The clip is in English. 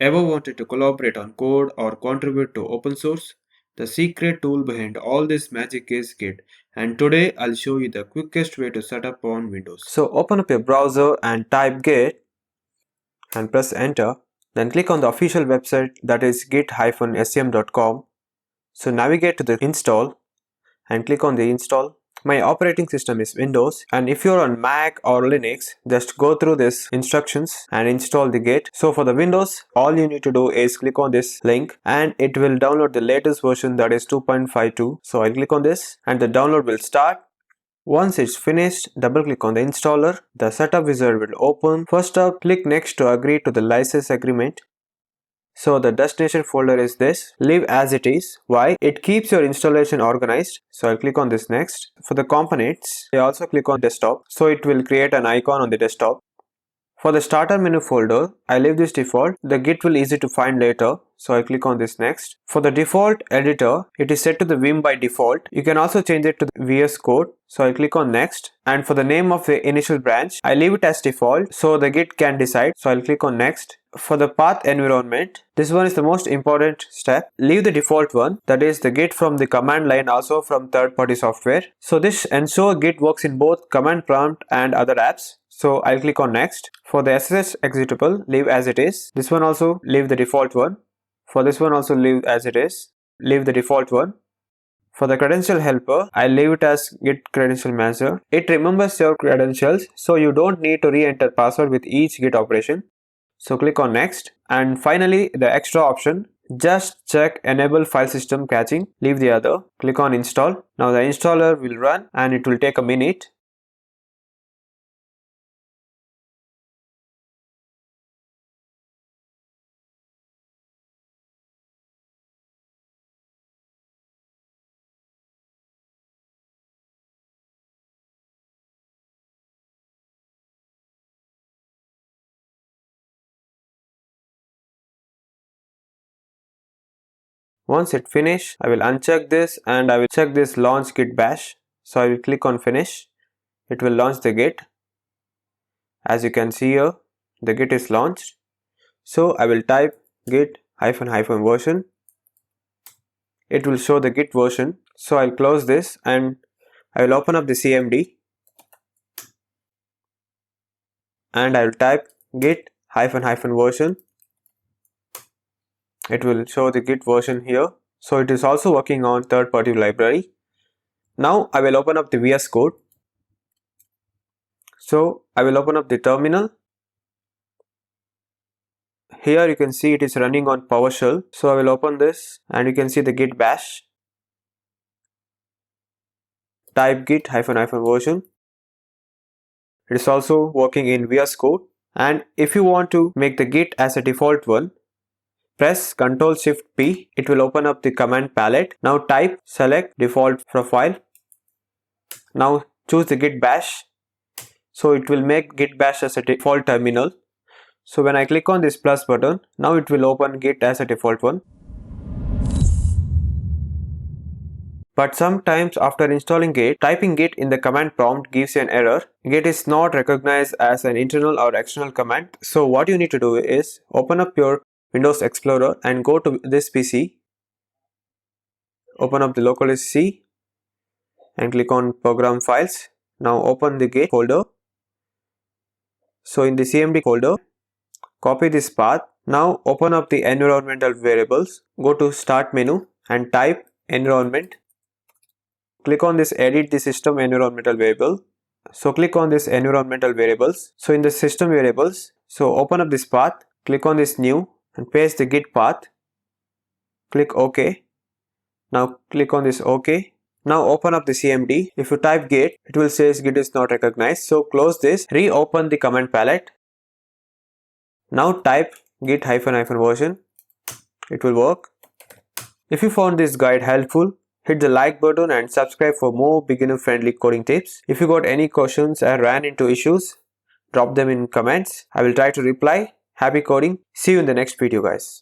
Ever wanted to collaborate on code or contribute to open source? The secret tool behind all this magic is Git, and today I'll show you the quickest way to set up on Windows. So open up your browser and type Git and press enter. Then click on the official website, that is git-sem.com. So navigate to the install and click on the install. My operating system is Windows, and if you're on Mac or Linux, just go through these instructions and install the Git. So for the Windows, all you need to do is click on this link and it will download the latest version, that is 2.52. So I'll click on this and the download will start. Once it's finished, double click on the installer. The setup wizard will open. First up, click next to agree to the license agreement. So the destination folder is this. Leave as it is. Why? It keeps your installation organized. So I'll click on this next. For the components, I also click on desktop. So it will create an icon on the desktop. For the starter menu folder, I leave this default. The Git will easy to find later. So I click on this next. For the default editor, it is set to the Vim by default. You can also change it to the VS Code. So I click on next. And for the name of the initial branch, I leave it as default so the Git can decide. So I'll click on next. For the path environment, this one is the most important step. Leave the default one, that is the Git from the command line, also from third-party software. So this ensure Git works in both command prompt and other apps. So I'll click on next. For the SSH executable, leave as it is. This one also leave the default one. For this one also leave as it is. Leave the default one. For the credential helper, I'll leave it as Git credential manager. It remembers your credentials, so you don't need to re-enter password with each Git operation. So click on next. And finally, the extra option, just check enable file system caching, leave the other, click on install. Now the installer will run and it will take a minute. Once it finish, I will uncheck this and I will check this launch Git Bash. So I will click on finish. It will launch the Git. As you can see here, the Git is launched. So I will type git --version. It will show the Git version. So I'll close this and I will open up the CMD. And I will type git --version. It will show the Git version here. So it is also working on third-party library. Now I will open up the VS Code. So I will open up the terminal. Here you can see it is running on PowerShell. So I will open this and you can see the Git Bash. Type git --version. It is also working in VS Code. And if you want to make the Git as a default one, press Ctrl+Shift+P. It will open up the command palette. Now type select default profile. Now choose the Git Bash. So it will make Git Bash as a default terminal. So when I click on this plus button, now it will open Git as a default one. But sometimes after installing Git, typing Git in the command prompt gives you an error. Git is not recognized as an internal or external command. So what you need to do is open up your Windows Explorer and go to this PC. Open up the localhost C and click on program files. Now open the Git folder. So in the CMD folder, copy this path. Now open up the environmental variables. Go to start menu and type environment. Click on this edit the system environmental variable. So click on this environmental variables. So in the system variables, so open up this path, click on this new and paste the Git path. Click OK. Now click on this OK. Now open up the CMD. If you type Git, it will say Git is not recognized. So close this, reopen the command palette. Now type git --version. It will work. If you found this guide helpful, hit the like button and subscribe for more beginner friendly coding tips. If you got any questions or ran into issues, drop them in comments. I will try to reply. Happy coding. See you in the next video, guys.